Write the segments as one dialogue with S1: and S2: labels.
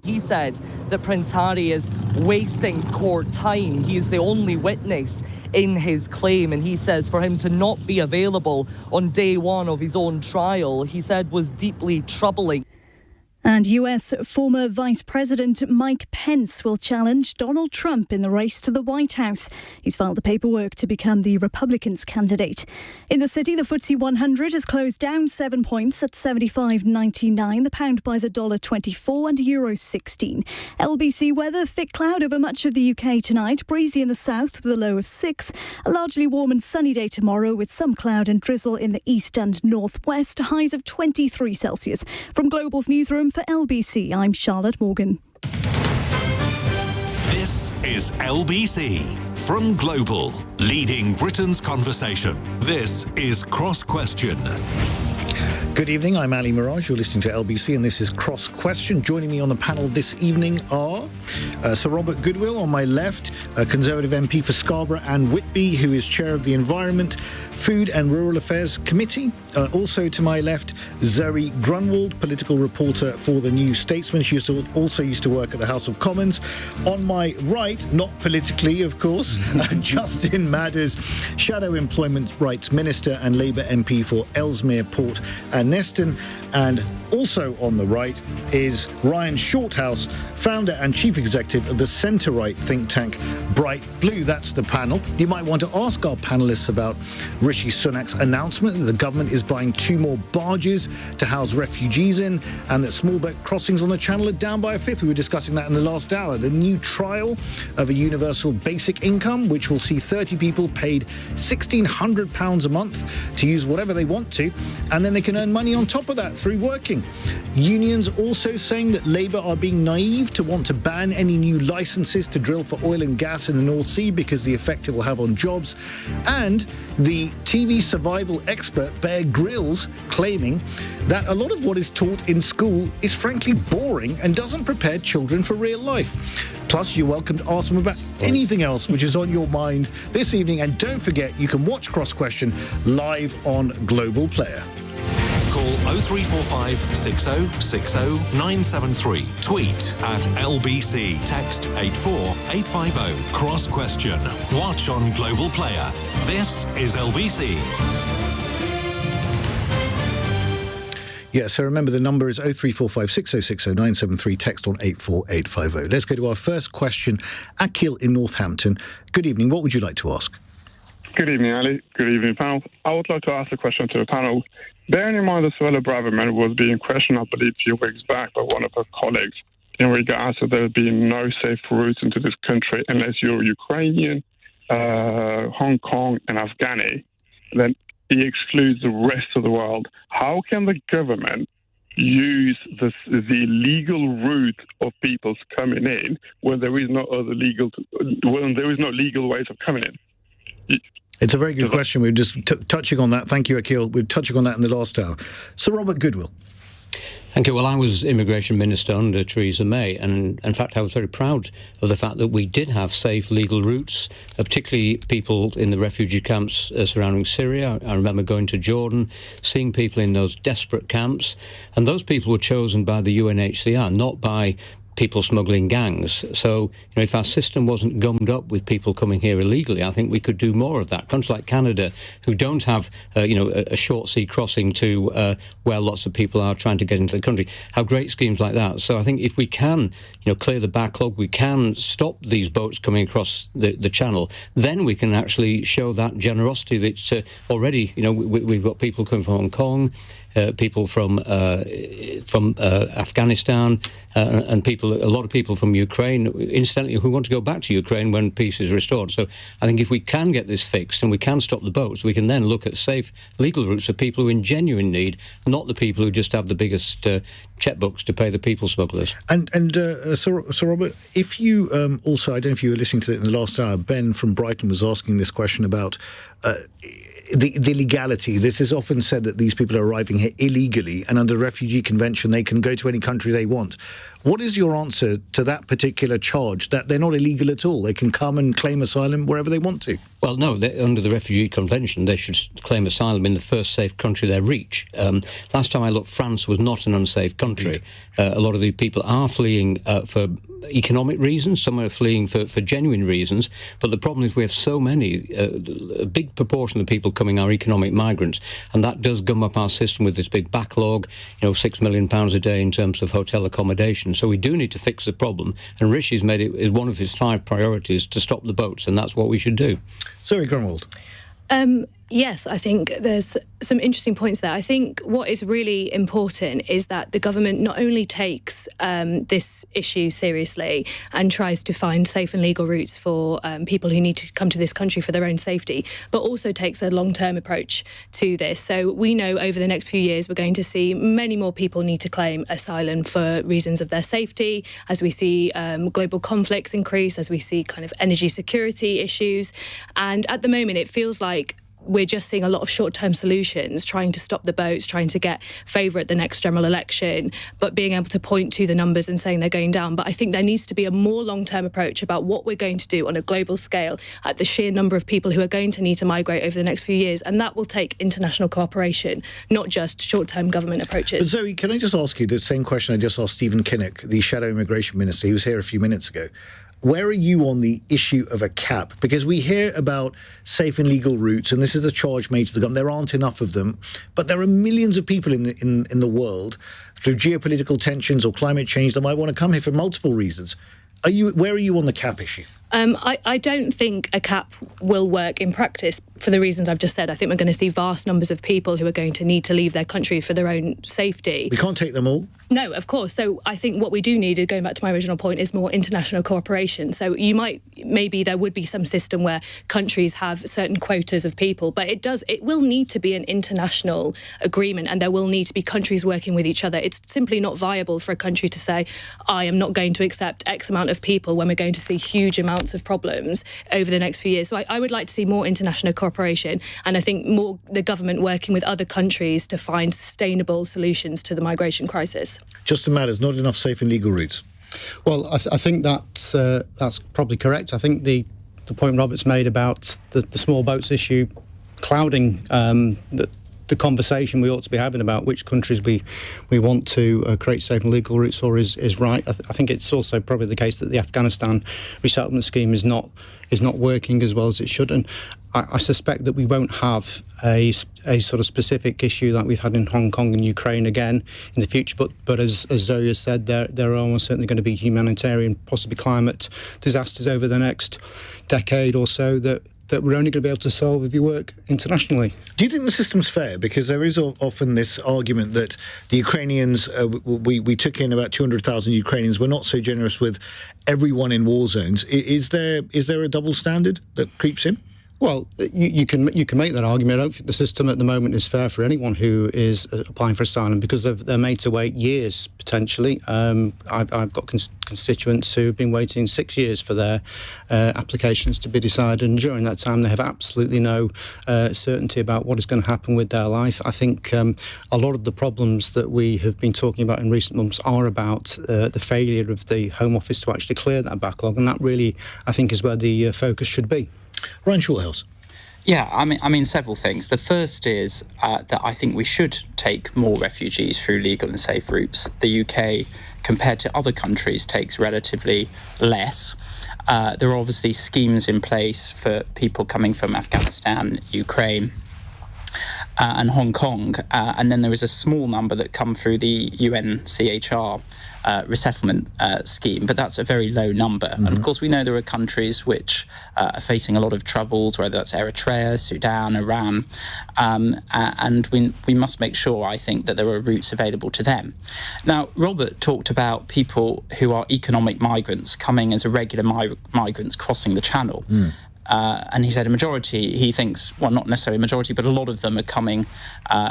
S1: He said that Prince Harry is wasting court time. He is the only witness in his claim, and he says for him to not be available on day one of his own trial, he said was deeply troubling.
S2: And US former Vice President Mike Pence will challenge Donald Trump in the race to the White House. He's filed the paperwork to become the Republicans' candidate. In the city, the FTSE 100 has closed down 7 points at 75.99. The pound buys $1.24 and euro 16. LBC weather, thick cloud over much of the UK tonight. Breezy in the south with a low of 6. A largely warm and sunny day tomorrow with some cloud and drizzle in the east and northwest. Highs of 23 Celsius. From Global's newsroom for LBC, I'm Charlotte Morgan.
S3: This is LBC from Global, leading Britain's conversation. This is Cross Question.
S4: Good evening, I'm Ali Miraj. You're listening to LBC and this is Cross Question. Joining me on the panel this evening are Sir Robert Goodwill on my left, a Conservative MP for Scarborough and Whitby, who is Chair of the Environment, Food and Rural Affairs Committee. Also to my left, Zoe Grünewald, political reporter for the New Statesman. She also used to work at the House of Commons. On my right, not politically, of course, Justin Madders, Shadow Employment Rights Minister and Labour MP for Ellesmere, Port and Neston. And also on the right is Ryan Shorthouse, founder and chief executive of the centre-right think tank Bright Blue. That's the panel. You might want to ask our panellists about Rishi Sunak's announcement that the government is buying 2 more barges to house refugees in, and that small boat crossings on the Channel are down by a fifth. We were discussing that in the last hour. The new trial of a universal basic income, which will see 30 people paid £1,600 a month to use whatever they want to, and then they can earn money on top of that through working. Unions also saying that Labour are being naive to want to ban any new licences to drill for oil and gas in the North Sea because the effect it will have on jobs. And the TV survival expert Bear Grylls claiming that a lot of what is taught in school is frankly boring and doesn't prepare children for real life. Plus, you're welcome to ask them about anything else which is on your mind this evening. And don't forget, you can watch Cross Question live on Global Player.
S3: Call 0345 6060 973. Tweet at LBC. Text 84850. Cross Question. Watch on Global Player. This is LBC.
S4: Yeah, so remember the number is 0345 6060 973. Text on 84850. Let's go to our first question. Akil in Northampton. Good evening. What would you like to ask?
S5: Good evening, Ali. Good evening, panel. I would like to ask a question to the panel. Bearing in mind the Suella Braverman was being questioned, I believe, a few weeks back by one of her colleagues in regards to there being no safe routes into this country unless you're Ukrainian, Hong Kong and Afghani, then he excludes the rest of the world. How can the government use the legal route of people's coming in when there is no legal ways of coming in?
S4: It's a very good question. We were just touching on that. Thank you, Akil. We were touching on that in the last hour. Sir Robert Goodwill.
S6: Thank you. Well, I was Immigration Minister under Theresa May, and in fact I was very proud of the fact that we did have safe legal routes, particularly people in the refugee camps surrounding Syria. I remember going to Jordan, seeing people in those desperate camps, and those people were chosen by the UNHCR, not by people smuggling gangs. So, if our system wasn't gummed up with people coming here illegally, I think we could do more of that. Countries like Canada, who don't have, a short sea crossing to where lots of people are trying to get into the country, have great schemes like that. So I think if we can, clear the backlog, we can stop these boats coming across the channel, then we can actually show that generosity that's already, we've got people coming from Hong Kong, people from Afghanistan, and a lot of people from Ukraine, incidentally, who want to go back to Ukraine when peace is restored. So I think if we can get this fixed and we can stop the boats, we can then look at safe legal routes for people who are in genuine need, not the people who just have the biggest checkbooks to pay the people smugglers.
S4: And Sir Robert, if you also, I don't know if you were listening to it in the last hour, Ben from Brighton was asking this question about the legality. This is often said that these people are arriving here illegally, and under the Refugee Convention they can go to any country they want. What is your answer to that particular charge, that they're not illegal at all? They can come and claim asylum wherever they want to?
S6: Well, no, under the Refugee Convention, they should claim asylum in the first safe country they reach. Last time I looked, France was not an unsafe country. A lot of the people are fleeing for economic reasons, some are fleeing for genuine reasons, but the problem is we have so many, a big proportion of the people coming are economic migrants, and that does gum up our system with this big backlog, £6 million a day in terms of hotel accommodation. So we do need to fix the problem, and Rishi's made it as one of his 5 priorities to stop the boats, and that's what we should do.
S4: Zoe Grünewald.
S7: Yes, I think there's some interesting points there. I think what is really important is that the government not only takes this issue seriously and tries to find safe and legal routes for people who need to come to this country for their own safety, but also takes a long-term approach to this. So we know over the next few years we're going to see many more people need to claim asylum for reasons of their safety, as we see global conflicts increase, as we see kind of energy security issues. And at the moment it feels like we're just seeing a lot of short-term solutions, trying to stop the boats, trying to get favour at the next general election, but being able to point to the numbers and saying they're going down. But I think there needs to be a more long-term approach about what we're going to do on a global scale at the sheer number of people who are going to need to migrate over the next few years. And that will take international cooperation, not just short-term government approaches.
S4: But Zoe, can I just ask you the same question I just asked Stephen Kinnock, the Shadow Immigration Minister? He was here a few minutes ago. Where are you on the issue of a cap? Because we hear about safe and legal routes, and this is a charge made to the government. There aren't enough of them, but there are millions of people in the world through geopolitical tensions or climate change that might want to come here for multiple reasons. Where are you on the cap issue?
S7: I don't think a cap will work in practice for the reasons I've just said. I think we're going to see vast numbers of people who are going to need to leave their country for their own safety.
S4: We can't take them all.
S7: No, of course. So I think what we do need, going back to my original point, is more international cooperation. So maybe there would be some system where countries have certain quotas of people, but it will need to be an international agreement, and there will need to be countries working with each other. It's simply not viable for a country to say, I am not going to accept X amount of people when we're going to see huge amounts of problems over the next few years. So I would like to see more international cooperation, and I think more the government working with other countries to find sustainable solutions to the migration crisis.
S4: Justin Matters, not enough safe and legal routes.
S8: Well, I think that's probably correct. I think the point Robert's made about the small boats issue clouding the conversation we ought to be having about which countries we want to create safe and legal routes for is right. I think it's also probably the case that the Afghanistan resettlement scheme is not working as well as it should, and I suspect that we won't have a sort of specific issue like we've had in Hong Kong and Ukraine again in the future. But as Zoe has said, there are almost certainly going to be humanitarian, possibly climate disasters over the next decade or so that we're only going to be able to solve if you work internationally.
S4: Do you think the system's fair? Because there is often this argument that the Ukrainians, we took in about 200,000 Ukrainians. We're not so generous with everyone in war zones. Is there a double standard that creeps in?
S8: Well, you can make that argument. I don't think the system at the moment is fair for anyone who is applying for asylum because they're made to wait years, potentially. I've got constituents who have been waiting 6 years for their applications to be decided, and during that time they have absolutely no certainty about what is going to happen with their life. I think a lot of the problems that we have been talking about in recent months are about the failure of the Home Office to actually clear that backlog, and that really, I think, is where the focus should be.
S4: Ryan Shorthouse.
S9: Yeah, I mean, several things. The first is that I think we should take more refugees through legal and safe routes. The UK, compared to other countries, takes relatively less. There are obviously schemes in place for people coming from Afghanistan, Ukraine, and Hong Kong, and then there is a small number that come through the UNCHR resettlement scheme, but that's a very low number. Mm-hmm. And of course, we know there are countries which are facing a lot of troubles, whether that's Eritrea, Sudan, Iran, and we must make sure, I think, that there are routes available to them. Now, Robert talked about people who are economic migrants coming as irregular migrants crossing the Channel. And he said a majority, he thinks, well, not necessarily a majority, but a lot of them are coming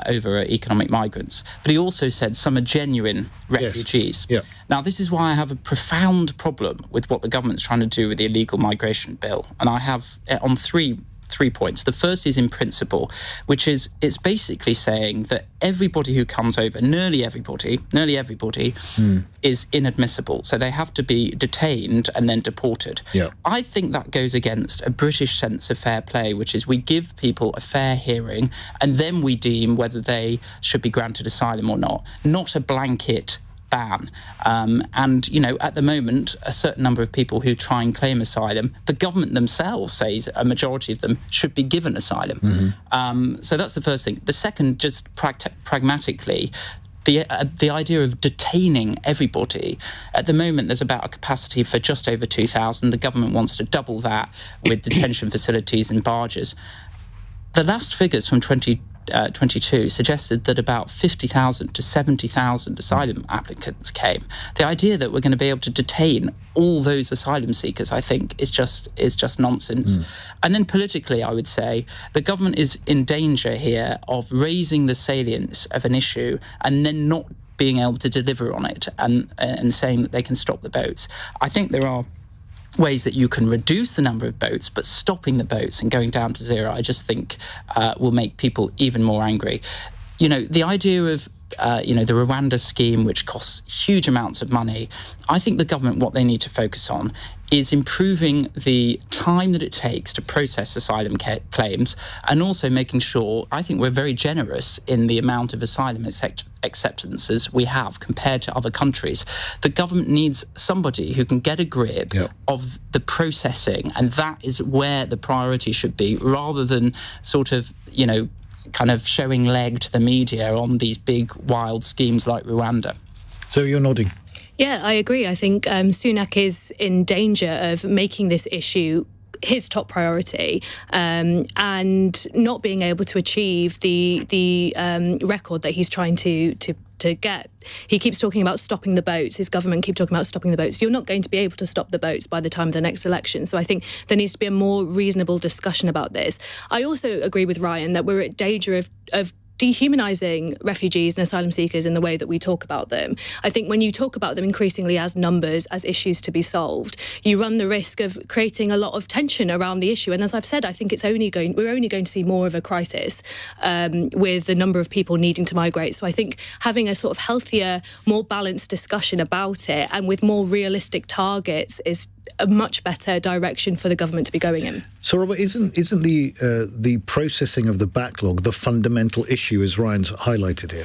S9: over economic migrants. But he also said some are genuine refugees. Yes. Yeah. Now, this is why I have a profound problem with what the government's trying to do with the illegal migration bill. And I have on three 3 points. The first is in principle, which is it's basically saying that everybody who comes over, nearly everybody, is inadmissible. So they have to be detained and then deported.
S4: Yeah.
S9: I think that goes against a British sense of fair play, which is we give people a fair hearing and then we deem whether they should be granted asylum or not a blanket ban. And, at the moment, a certain number of people who try and claim asylum, the government themselves says a majority of them should be given asylum. Mm-hmm. So that's the first thing. The second, just pragmatically, the idea of detaining everybody. At the moment, there's about a capacity for just over 2,000. The government wants to double that with detention facilities and barges. The last figures from 2022 suggested that about 50,000 to 70,000 asylum applicants came. The idea that we're going to be able to detain all those asylum seekers, I think, is just nonsense. And then politically, I would say the government is in danger here of raising the salience of an issue and then not being able to deliver on it and saying that they can stop the boats. I think there are ways that you can reduce the number of boats, but stopping the boats and going down to zero, I just think will make people even more angry. The idea of the Rwanda scheme, which costs huge amounts of money, I think the government, what they need to focus on is improving the time that it takes to process asylum claims and also making sure, I think we're very generous in the amount of asylum acceptances we have compared to other countries. The government needs somebody who can get a grip of the processing, and that is where the priority should be, rather than sort of, kind of showing leg to the media on these big, wild schemes like Rwanda.
S4: So you're nodding.
S7: Yeah, I agree. I think Sunak is in danger of making this issue his top priority and not being able to achieve the record that he's trying to get. He keeps talking about stopping the boats. His government keep talking about stopping the boats. You're not going to be able to stop the boats by the time of the next election. So I think there needs to be a more reasonable discussion about this. I also agree with Ryan that we're at danger of dehumanising refugees and asylum seekers in the way that we talk about them. I think when you talk about them increasingly as numbers, as issues to be solved, you run the risk of creating a lot of tension around the issue. And as I've said, I think we're only going to see more of a crisis with the number of people needing to migrate. So I think having a sort of healthier, more balanced discussion about it and with more realistic targets is a much better direction for the government to be going in.
S4: So, Robert, isn't the processing of the backlog the fundamental issue, as Ryan's highlighted here?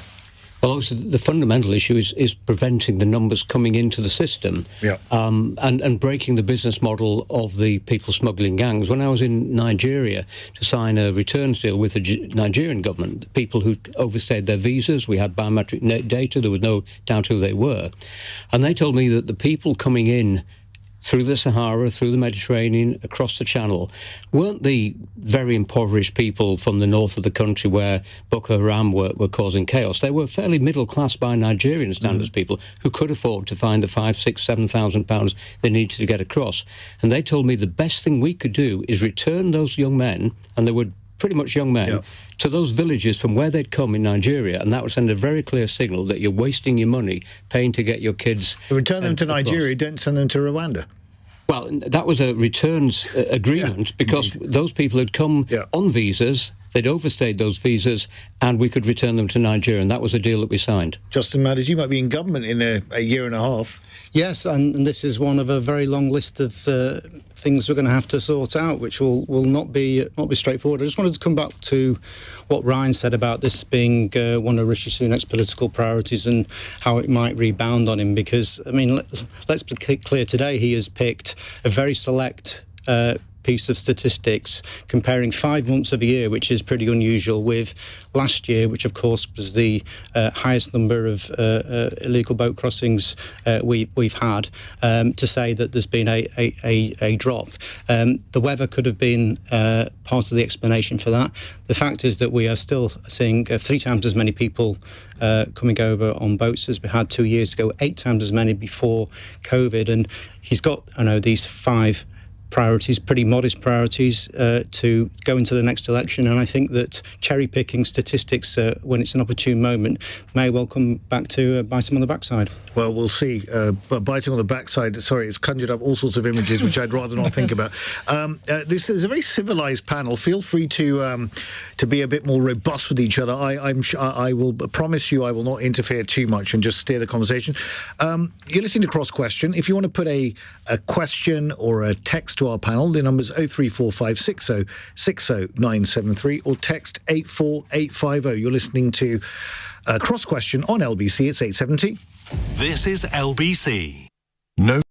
S6: Well, obviously, the fundamental issue is preventing the numbers coming into the system and breaking the business model of the people smuggling gangs. When I was in Nigeria to sign a returns deal with the Nigerian government, people who overstayed their visas, we had biometric data, there was no doubt who they were. And they told me that the people coming in through the Sahara, through the Mediterranean, across the Channel, weren't the very impoverished people from the north of the country where Boko Haram were causing chaos. They were fairly middle class by Nigerian standards people who could afford to find the £5,000, £6,000, £7,000 they needed to get across. And they told me the best thing we could do is return those young men, and they were pretty much young men, to those villages from where they'd come in Nigeria, and that would send a very clear signal that you're wasting your money paying to get your kids.
S4: Return them to Nigeria, don't send them to Rwanda.
S6: Well, that was a returns agreement because those people had come on visas, they'd overstayed those visas, and we could return them to Nigeria, and that was a deal that we signed.
S4: Justin Madders, you might be in government in a year and a half.
S8: Yes, and this is one of a very long list of things we're going to have to sort out, which will not be straightforward. I just wanted to come back to what Ryan said about this being one of Rishi Sunak's political priorities and how it might rebound on him, because, I mean, let's be clear, today he has picked a very select piece of statistics comparing 5 months of a year, which is pretty unusual, with last year, which of course was the highest number of illegal boat crossings we've had, to say that there's been a drop. The weather could have been part of the explanation for that. The fact is that we are still seeing 3 times as many people coming over on boats as we had 2 years ago, 8 times as many before COVID, and he's got, these 5 priorities, pretty modest priorities, to go into the next election. And I think that cherry-picking statistics when it's an opportune moment may well come back to bite them on the backside.
S4: Well, we'll see. But biting on the backside, sorry, it's conjured up all sorts of images which I'd rather not think about. This is a very civilised panel. Feel free to be a bit more robust with each other. I will promise you I will not interfere too much and just steer the conversation. You're listening to Cross Question. If you want to put a question or a text to our panel, the number's 03456 60973 or text 84850. You're listening to Cross Question on LBC. It's 8:70.
S3: This is LBC. No.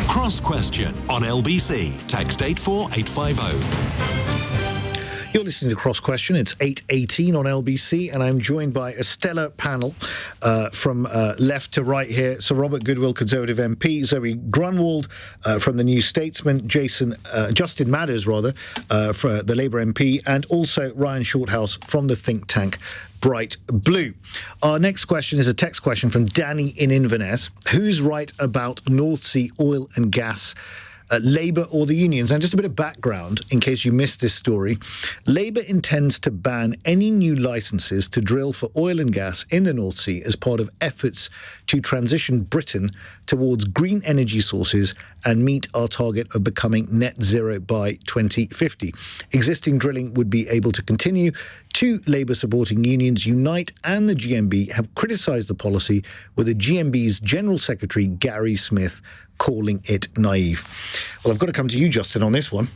S3: Cross Question on LBC. Text 84850.
S4: You're listening to Cross Question. It's 8:18 on LBC, and I'm joined by a stellar panel from left to right here. Sir Robert Goodwill, Conservative MP, Zoe Grünewald from the New Statesman, Justin Matters, for the Labour MP, and also Ryan Shorthouse from the think tank Bright Blue. Our next question is a text question from Danny in Inverness. Who's right about North Sea oil and gas? Labour or the unions? And just a bit of background, in case you missed this story. Labour intends to ban any new licences to drill for oil and gas in the North Sea as part of efforts to transition Britain towards green energy sources and meet our target of becoming net zero by 2050. Existing drilling would be able to continue. Two Labour-supporting unions, Unite and the GMB, have criticised the policy, with the GMB's General Secretary, Gary Smith, calling it naive. Well, I've got to come to you, Justin, on this one.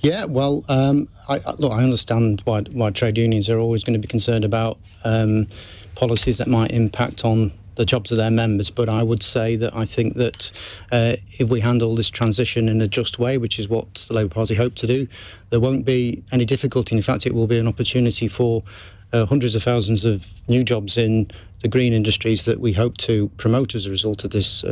S8: Yeah, well, I understand why trade unions are always going to be concerned about policies that might impact on the jobs of their members, but I would say that I think that if we handle this transition in a just way, which is what the Labour Party hope to do, there won't be any difficulty. In fact, it will be an opportunity for hundreds of thousands of new jobs in the green industries that we hope to promote as a result of this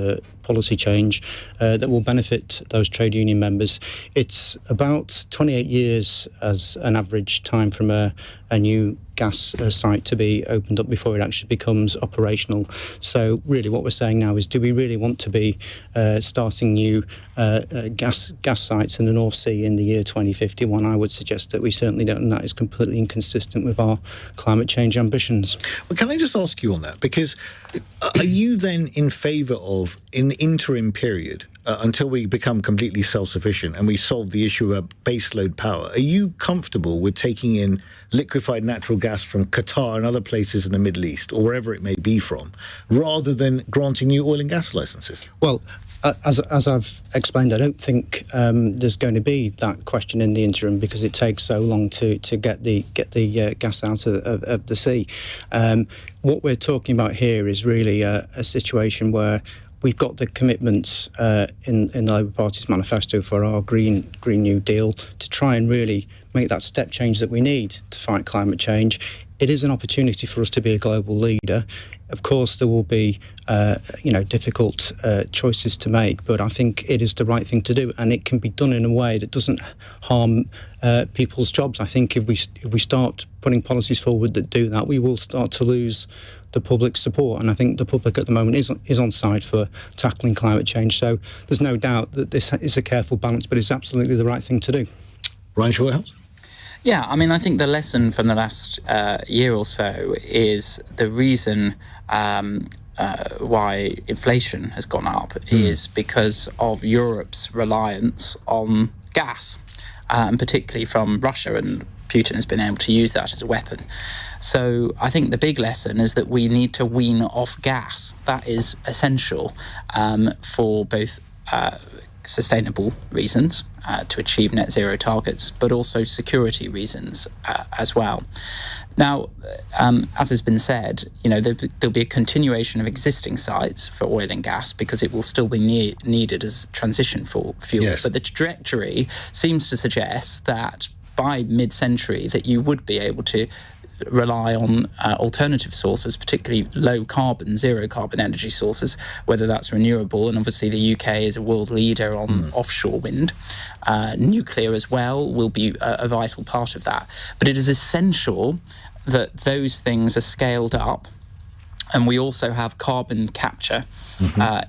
S8: policy change that will benefit those trade union members. It's about 28 years as an average time from a new gas site to be opened up before it actually becomes operational. So really what we're saying now is, do we really want to be starting new gas sites in the North Sea in the year 2051? I would suggest that we certainly don't, and that is completely inconsistent with our climate change ambitions.
S4: Well, can I just ask you on that? Because are you then in favour of, in the interim period, until we become completely self-sufficient and we solve the issue of baseload power, are you comfortable with taking in liquefied natural gas from Qatar and other places in the Middle East, or wherever it may be from, rather than granting new oil and gas licences?
S8: Well, as I've explained, I don't think there's going to be that question in the interim, because it takes so long to get the gas out of the sea. What we're talking about here is really a situation where we've got the commitments in the Labour Party's manifesto for our Green New Deal to try and really make that step change that we need to fight climate change. It is an opportunity for us to be a global leader. Of course, there will be, difficult choices to make, but I think it is the right thing to do, and it can be done in a way that doesn't harm people's jobs. I think if we start putting policies forward that do that, we will start to lose the public's support, and I think the public at the moment is on side for tackling climate change. So there's no doubt that this is a careful balance, but it's absolutely the right thing to do.
S4: Ryan Shorthouse?
S9: Yeah, I mean, I think the lesson from the last year or so is the reason why inflation has gone up is because of Europe's reliance on gas, and particularly from Russia, and Putin has been able to use that as a weapon. So I think the big lesson is that we need to wean off gas. That is essential for both sustainable reasons to achieve net zero targets, but also security reasons as well. Now, as has been said, there'll be a continuation of existing sites for oil and gas because it will still be needed as transition for fuel.
S4: Yes.
S9: But the trajectory seems to suggest that by mid-century that you would be able to rely on alternative sources, particularly low carbon, zero carbon energy sources, whether that's renewable, and obviously the UK is a world leader on offshore wind. Nuclear as well will be a vital part of that. But it is essential that those things are scaled up. And we also have carbon capture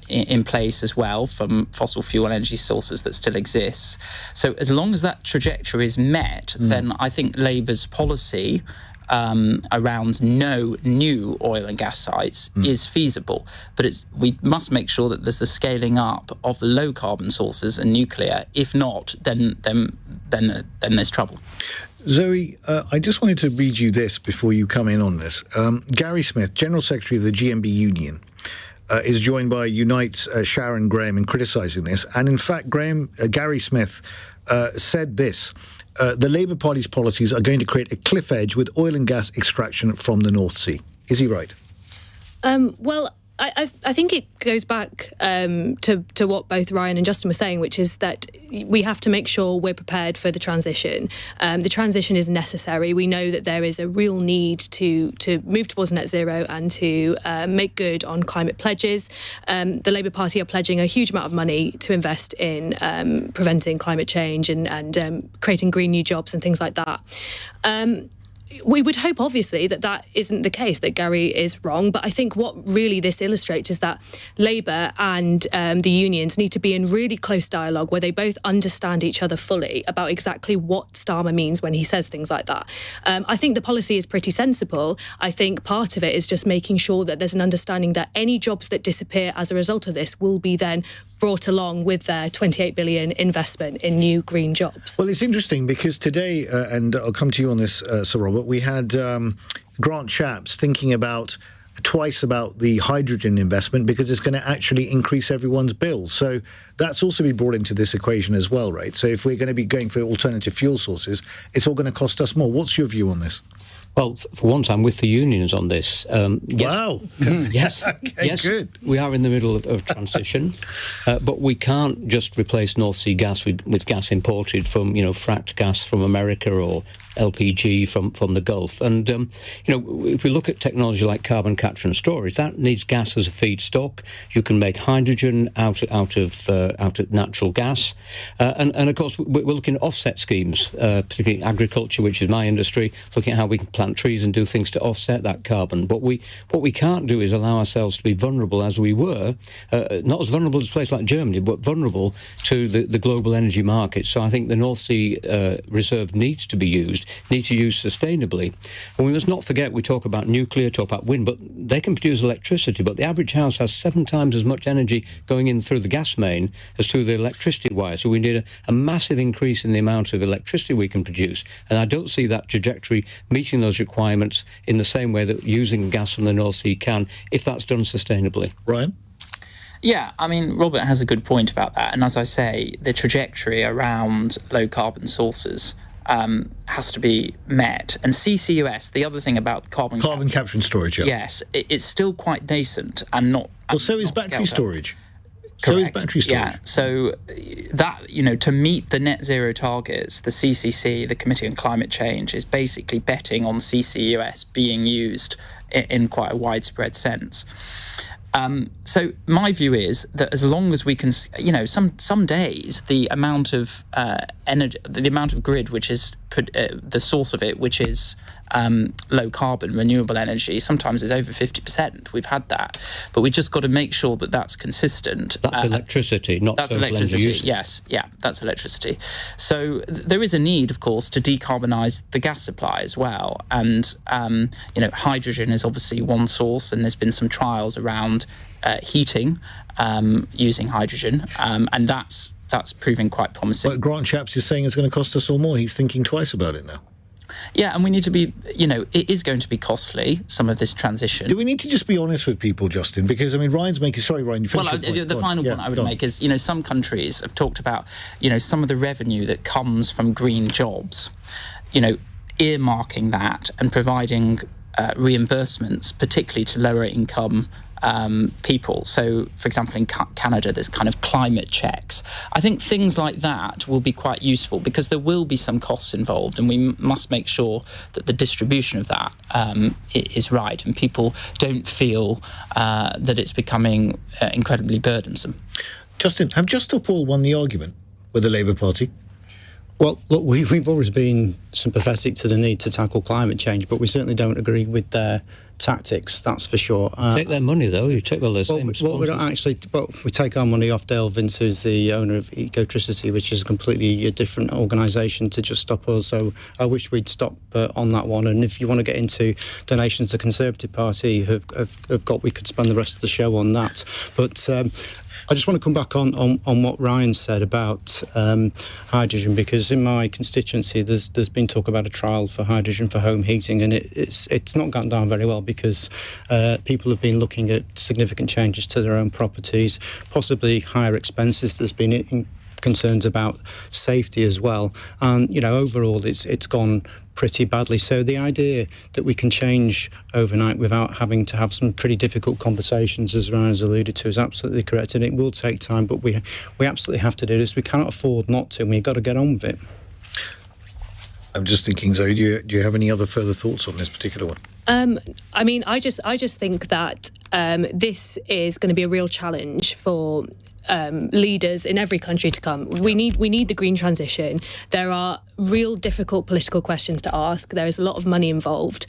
S9: in place as well from fossil fuel energy sources that still exist. So as long as that trajectory is met, then I think Labour's policy around no new oil and gas sites is feasible. But we must make sure that there's a scaling up of the low carbon sources and nuclear. If not, then there's trouble.
S4: Zoe, I just wanted to read you this before you come in on this. Gary Smith, General Secretary of the GMB Union, is joined by Unite's Sharon Graham in criticising this. And in fact, Gary Smith said this. The Labour Party's policies are going to create a cliff edge with oil and gas extraction from the North Sea. Is he right?
S7: Well, I think it goes back to what both Ryan and Justin were saying, which is that we have to make sure we're prepared for the transition. The transition is necessary. We know that there is a real need to move towards net zero and to make good on climate pledges. The Labour Party are pledging a huge amount of money to invest in preventing climate change and creating green new jobs and things like that. We would hope, obviously, that isn't the case, that Gary is wrong. But I think what really this illustrates is that Labour and the unions need to be in really close dialogue where they both understand each other fully about exactly what Starmer means when he says things like that. I think the policy is pretty sensible. I think part of it is just making sure that there's an understanding that any jobs that disappear as a result of this will be then brought along with their $28 billion investment in new green jobs.
S4: Well, it's interesting because today, and I'll come to you on this, Sir Robert, we had Grant Shapps thinking twice about the hydrogen investment because it's going to actually increase everyone's bills. So that's also been brought into this equation as well, right? So if we're going to be going for alternative fuel sources, it's all going to cost us more. What's your view on this?
S6: Well, for once, I'm with the unions on this.
S4: Wow.
S6: Yes,
S4: Okay,
S6: yes,
S4: good.
S6: We are in the middle of transition, but we can't just replace North Sea gas with gas imported from, fracked gas from America or LPG from the Gulf. And, if we look at technology like carbon capture and storage, that needs gas as a feedstock. You can make hydrogen out of natural gas. And of course, we're looking at offset schemes, particularly agriculture, which is my industry, looking at how we can plant trees and do things to offset that carbon. But what we can't do is allow ourselves to be vulnerable as we were, not as vulnerable as a place like Germany, but vulnerable to the global energy market. So I think the North Sea reserve needs to be used sustainably. And we must not forget, we talk about nuclear, talk about wind, but they can produce electricity. But the average house has 7 times as much energy going in through the gas main as through the electricity wire. So we need a massive increase in the amount of electricity we can produce. And I don't see that trajectory meeting those requirements in the same way that using gas from the North Sea can, if that's done sustainably.
S4: Ryan?
S9: Yeah, I mean, Robert has a good point about that. And as I say, the trajectory around low carbon sources has to be met. And CCUS, the other thing about carbon
S4: capture and storage, yeah.
S9: Yes, it's still quite nascent and not.
S4: Well, so is battery storage.
S9: Correct.
S4: So is battery storage.
S9: Yeah, so that, to meet the net zero targets, the CCC, the Committee on Climate Change, is basically betting on CCUS being used in quite a widespread sense. So my view is that as long as we can, some days the amount of energy, the amount of grid, which is the source of it, which is low carbon renewable energy, sometimes is over 50%. We've had that, but we just got to make sure that that's consistent.
S6: That's electricity, not
S9: that's
S6: total
S9: electricity.
S6: energy use.
S9: Yes, yeah, that's electricity. So there is a need, of course, to decarbonise the gas supply as well, and hydrogen is obviously one source, and there's been some trials around heating using hydrogen, and that's proving quite promising.
S4: But Grant Shapps is saying it's going to cost us all more. He's thinking twice about it now.
S9: Yeah, and we need to be, it is going to be costly, some of this transition.
S4: Do we need to just be honest with people, Justin? Because, Ryan's making... Sorry, Ryan, you finished your point.
S9: The final point I would make is, some countries have talked about, some of the revenue that comes from green jobs, earmarking that and providing reimbursements, particularly to lower income people. So, for example, in Canada, there's kind of climate checks. I think things like that will be quite useful because there will be some costs involved, and we must make sure that the distribution of that is right, and people don't feel that it's becoming incredibly burdensome.
S4: Justin, have Just Stop All won the argument with the Labour Party?
S8: Well, look, we've always been sympathetic to the need to tackle climate change, but we certainly don't agree with their tactics, that's for sure.
S6: Take their money, though. You take the same
S8: well, we don't actually... Well, we take our money off Dale Vince, who's the owner of Ecotricity, which is a completely different organisation to Just Stop Oil, so I wish we'd stop on that one. And if you want to get into donations the Conservative Party have got, we could spend the rest of the show on that. But... I just want to come back on what Ryan said about hydrogen, because in my constituency there's been talk about a trial for hydrogen for home heating, and it's not gone down very well because people have been looking at significant changes to their own properties, possibly higher expenses. There's been concerns about safety as well, and overall it's gone pretty badly. So the idea that we can change overnight without having to have some pretty difficult conversations, as Ryan has alluded to, is absolutely correct, and it will take time, but we absolutely have to do this. We cannot afford not to, and we've got to get on with it.
S4: I'm just thinking, Zoe, do you have any other further thoughts on this particular one?
S7: I just think that this is going to be a real challenge for leaders in every country to come. We need the green transition. There are real difficult political questions to ask. There is a lot of money involved.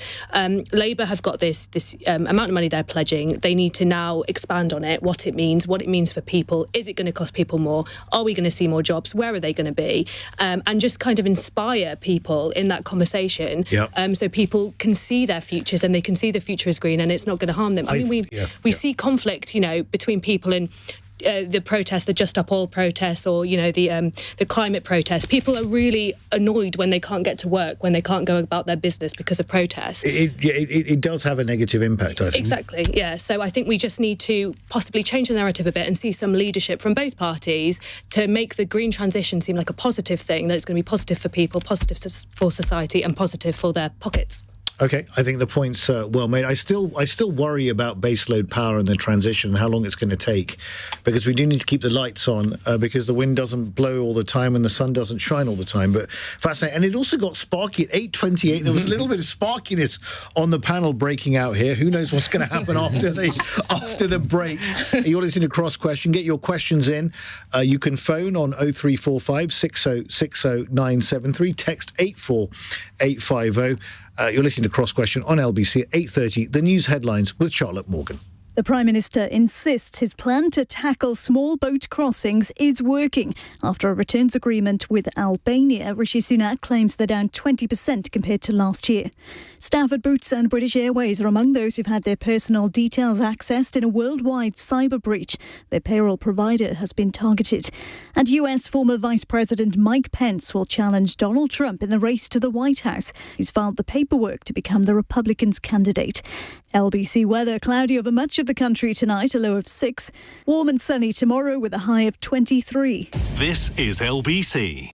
S7: Labour have got this amount of money they're pledging. They need to now expand on it, what it means for people. Is it going to cost people more? Are we going to see more jobs? Where are they going to be? And just kind of inspire people in that conversation. Yep. So people can see their futures and they can see the future is green and it's not going to harm them. We see conflict, between people in the protests, the Just Stop Oil protests, or the climate protests. People are really annoyed when they can't get to work, when they can't go about their business because of protests.
S4: It does have a negative impact, I think.
S7: Exactly, yeah. So I think we just need to possibly change the narrative a bit and see some leadership from both parties to make the green transition seem like a positive thing, that it's going to be positive for people, positive for society, and positive for their pockets.
S4: Okay, I think the point's well made. I still worry about baseload power and the transition and how long it's going to take, because we do need to keep the lights on because the wind doesn't blow all the time and the sun doesn't shine all the time. But fascinating. And it also got sparky at 8:28. There was a little bit of sparkiness on the panel breaking out here. Who knows what's going to happen after the break? You're listening to Cross Question. Get your questions in. You can phone on 0345 6060 973. Text 84850. You're listening to Cross Question on LBC at 8:30. The news headlines with Charlotte Morgan.
S2: The Prime Minister insists his plan to tackle small boat crossings is working. After a returns agreement with Albania, Rishi Sunak claims they're down 20% compared to last year. Stafford Boots and British Airways are among those who've had their personal details accessed in a worldwide cyber breach. Their payroll provider has been targeted. And US former Vice President Mike Pence will challenge Donald Trump in the race to the White House. He's filed the paperwork to become the Republicans' candidate. LBC weather: cloudy over much of the country tonight, a low of 6. Warm and sunny tomorrow with a high of 23.
S3: This is LBC.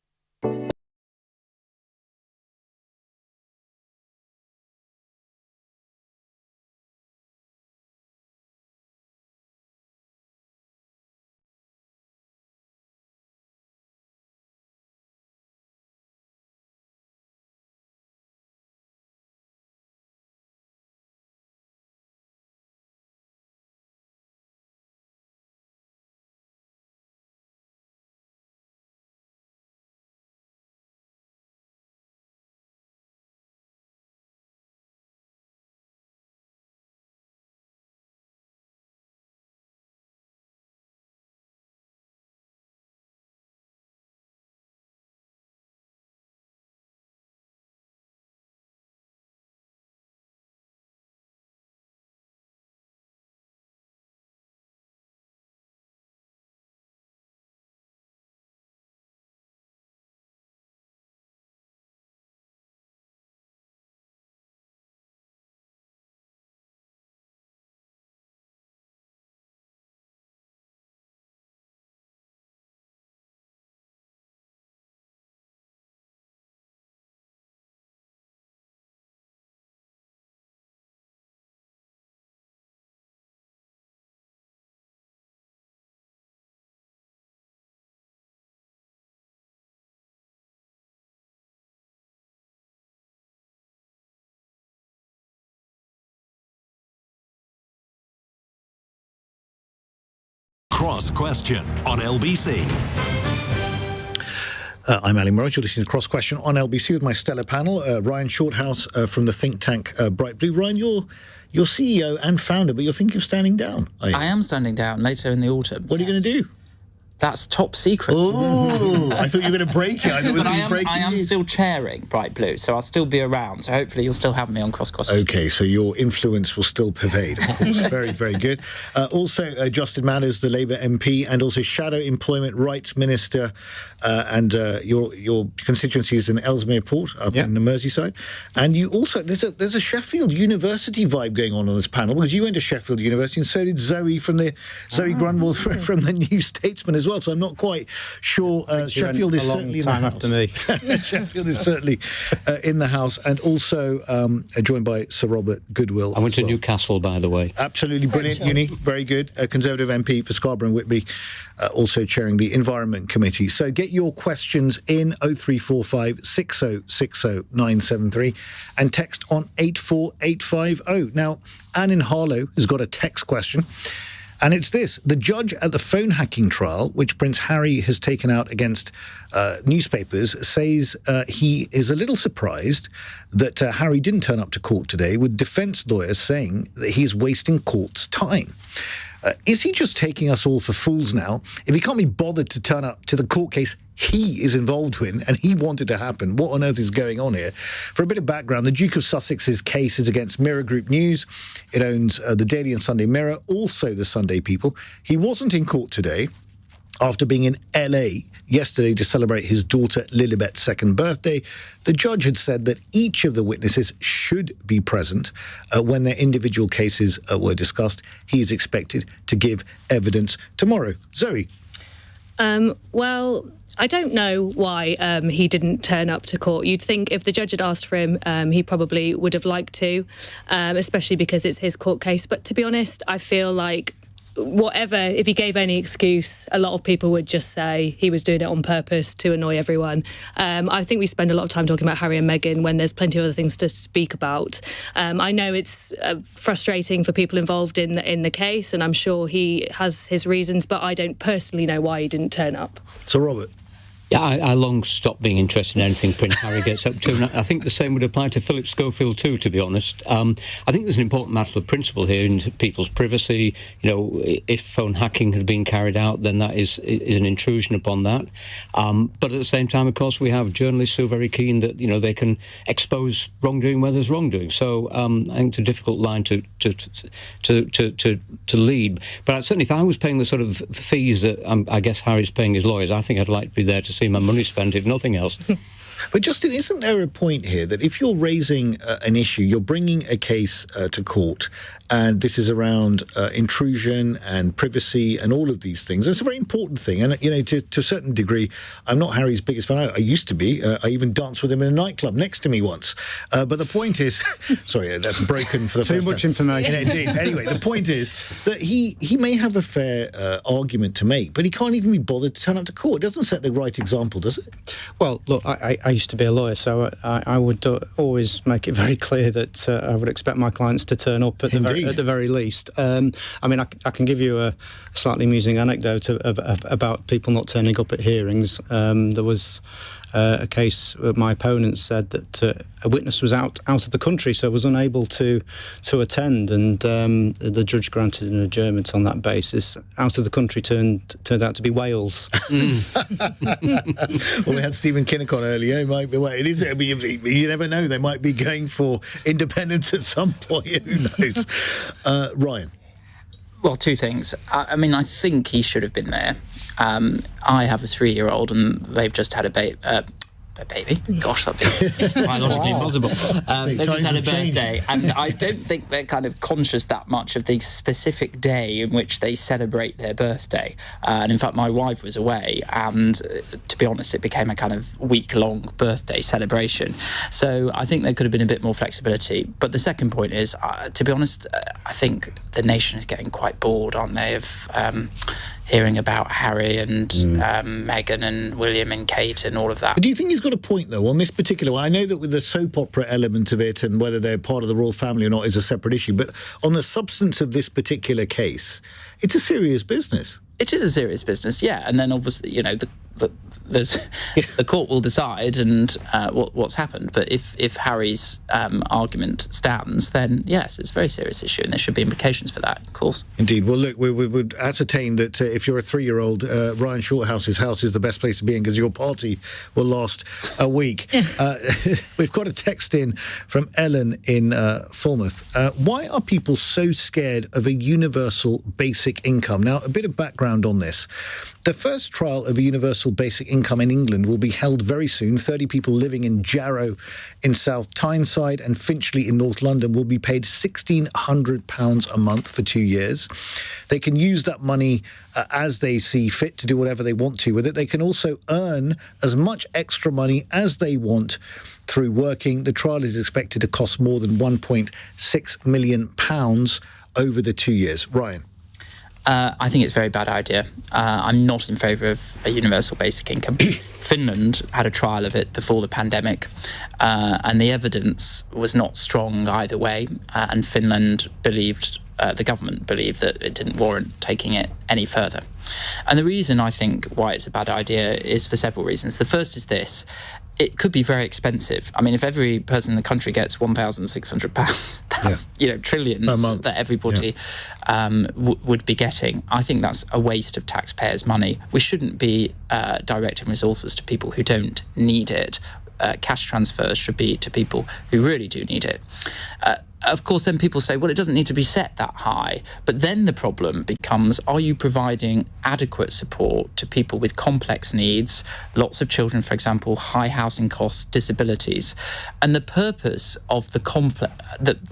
S3: Cross Question on LBC.
S4: I'm Ali Miraj. You're listening to Cross Question on LBC with my stellar panel. Ryan Shorthouse from the think tank Bright Blue. Ryan, you're CEO and founder, but you're thinking of standing down, are you?
S9: I am standing down later in the autumn.
S4: What are you going to do?
S9: That's top secret.
S4: Oh, I thought you were going to break it. I thought it was going to be breaking
S9: I am
S4: news.
S9: still chairing Bright Blue, so I'll still be around. So hopefully you'll still have me on Cross Question.
S4: Okay, so your influence will still pervade, of course. Very, very good. Also, Justin Matters, the Labour MP, and also Shadow Employment Rights Minister, and your constituency is in Ellesmere Port, up in the Merseyside. And you also, there's a Sheffield University vibe going on this panel, because you went to Sheffield University, and so did Zoe Zoe Grünewald from the New Statesman as well. So I'm not quite sure. Sheffield is certainly in the house.
S8: After me.
S4: Sheffield is certainly in the house, and also joined by Sir Robert Goodwill.
S6: I went to Newcastle, by the way.
S4: Absolutely brilliant uni, very good. A Conservative MP for Scarborough and Whitby, also chairing the Environment Committee. So get your questions in 0345 6060 973 and text on 84850. Now, Anne in Harlow has got a text question. And it's this: the judge at the phone hacking trial, which Prince Harry has taken out against newspapers, says he is a little surprised that Harry didn't turn up to court today, with defence lawyers saying that he's wasting court's time. Is he just taking us all for fools now? If he can't be bothered to turn up to the court case he is involved in and he wanted to happen, what on earth is going on here? For a bit of background, the Duke of Sussex's case is against Mirror Group News. It owns the Daily and Sunday Mirror, also the Sunday People. He wasn't in court today after being in LA yesterday to celebrate his daughter Lilibet's second birthday. The judge had said that each of the witnesses should be present when their individual cases were discussed. He is expected to give evidence tomorrow. Zoe?
S7: Well, I don't know why he didn't turn up to court. You'd think if the judge had asked for him, he probably would have liked to, especially because it's his court case. But to be honest, I feel like if he gave any excuse, a lot of people would just say he was doing it on purpose to annoy everyone. I think we spend a lot of time talking about Harry and Meghan when there's plenty of other things to speak about. I know it's frustrating for people involved in the case, and I'm sure he has his reasons, but I don't personally know why he didn't turn up.
S4: So, Robert?
S6: Yeah, I long stopped being interested in anything Prince Harry gets up to, and I think the same would apply to Philip Schofield too, to be honest. I think there's an important matter of principle here in people's privacy. You know, if phone hacking had been carried out, then that is an intrusion upon that. But at the same time, of course, we have journalists who are very keen that, you know, they can expose wrongdoing where there's wrongdoing. So I think it's a difficult line to lead. But certainly, if I was paying the sort of fees that I guess Harry's paying his lawyers, I think I'd like to be there to see my money spent, if nothing else.
S4: But Justin, isn't there a point here that if you're raising an issue, you're bringing a case to court, and this is around intrusion and privacy and all of these things. It's a very important thing. And, you know, to a certain degree, I'm not Harry's biggest fan. I used to be. I even danced with him in a nightclub next to me once. But the point is... sorry, that's broken for the
S8: Too
S4: first
S8: much
S4: time.
S8: information.
S4: Yeah, indeed. Anyway, the point is that he may have a fair argument to make, but he can't even be bothered to turn up to court. It doesn't set the right example, does it?
S8: Well, look, I used to be a lawyer, so I would always make it very clear that I would expect my clients to turn up at the very least. I mean, I can give you a slightly amusing anecdote about people not turning up at hearings. There was a case where my opponent said that a witness was out of the country, so was unable to attend, and the judge granted an adjournment on that basis. Out of the country turned out to be Wales.
S4: Well, we had Stephen Kinnock on earlier. It might be, you never know. They might be going for independence at some point. Who knows? Ryan?
S9: Well, two things. I mean, I think he should have been there. I have a 3-year-old, and they've just had a baby. Gosh, that'd be biologically impossible. They've just had a birthday, and I don't think they're kind of conscious that much of the specific day in which they celebrate their birthday. And in fact, my wife was away, and to be honest, it became a kind of week-long birthday celebration. So I think there could have been a bit more flexibility. But the second point is, to be honest, I think the nation is getting quite bored, aren't they, of hearing about Harry and Meghan and William and Kate and all of that.
S4: Do you think he's got a point, though, on this particular one? I know that with the soap opera element of it and whether they're part of the royal family or not is a separate issue, but on the substance of this particular case, it's a serious business.
S9: It is a serious business, yeah. And then obviously, the court will decide and what's happened. But if Harry's argument stands, then yes, it's a very serious issue, and there should be implications for that, of course.
S4: Indeed. Well, look, we would ascertain that if you're a 3-year-old, Ryan Shorthouse's house is the best place to be in because your party will last a week. We've got a text in from Ellen in Falmouth. Why are people so scared of a universal basic income? Now, a bit of background on this. The first trial of a universal basic income in England will be held very soon. 30 people living in Jarrow in South Tyneside and Finchley in North London will be paid £1,600 a month for 2 years. They can use that money as they see fit to do whatever they want to with it. They can also earn as much extra money as they want through working. The trial is expected to cost more than £1.6 million over the 2 years. Ryan?
S9: I think it's a very bad idea. I'm not in favour of a universal basic income. Finland had a trial of it before the pandemic, and the evidence was not strong either way, and Finland believed, the government believed that it didn't warrant taking it any further. And the reason I think why it's a bad idea is for several reasons. The first is this. It could be very expensive. I mean, if every person in the country gets £1,600, that's trillions that everybody would be getting. I think that's a waste of taxpayers' money. We shouldn't be directing resources to people who don't need it. Cash transfers should be to people who really do need it. Of course, then people say, well, it doesn't need to be set that high. But then the problem becomes, are you providing adequate support to people with complex needs, lots of children, for example, high housing costs, disabilities? And the purpose of the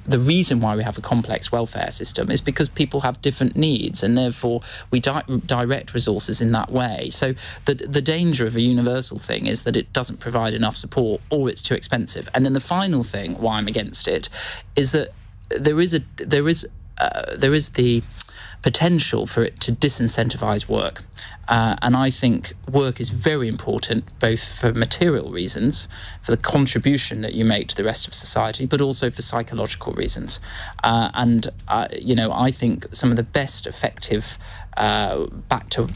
S9: reason why we have a complex welfare system is because people have different needs, and therefore we direct resources in that way. So the danger of a universal thing is that it doesn't provide enough support, or it's too expensive. And then the final thing why I'm against it is that there is the potential for it to disincentivize work. And I think work is very important, both for material reasons, for the contribution that you make to the rest of society, but also for psychological reasons. I think some of the best effective back to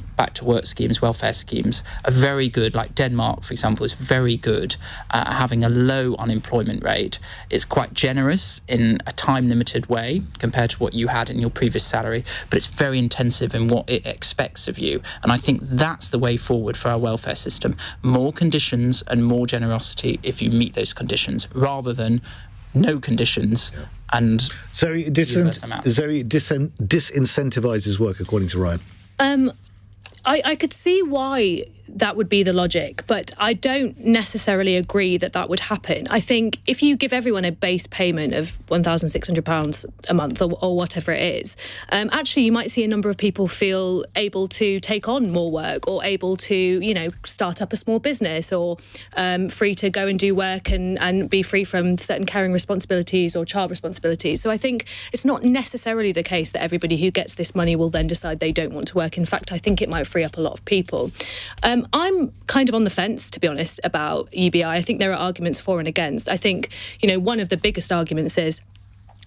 S9: work schemes, welfare schemes, are very good. Like Denmark, for example, is very good at having a low unemployment rate. It's quite generous in a time-limited way compared to what you had in your previous salary, but it's very intensive in what it expects of you. And I think that's the way forward for our welfare system. More conditions and more generosity if you meet those conditions, rather than no conditions and
S4: Zoe disincentivises work, according to Ryan.
S7: I could see why that would be the logic, but I don't necessarily agree that would happen. I think if you give everyone a base payment of £1,600 a month or whatever it is, actually you might see a number of people feel able to take on more work, or able to, start up a small business, or free to go and do work and be free from certain caring responsibilities or child responsibilities. So I think it's not necessarily the case that everybody who gets this money will then decide they don't want to work. In fact, I think it might free up a lot of people. I'm kind of on the fence, to be honest, about UBI. I think there are arguments for and against. I think, one of the biggest arguments is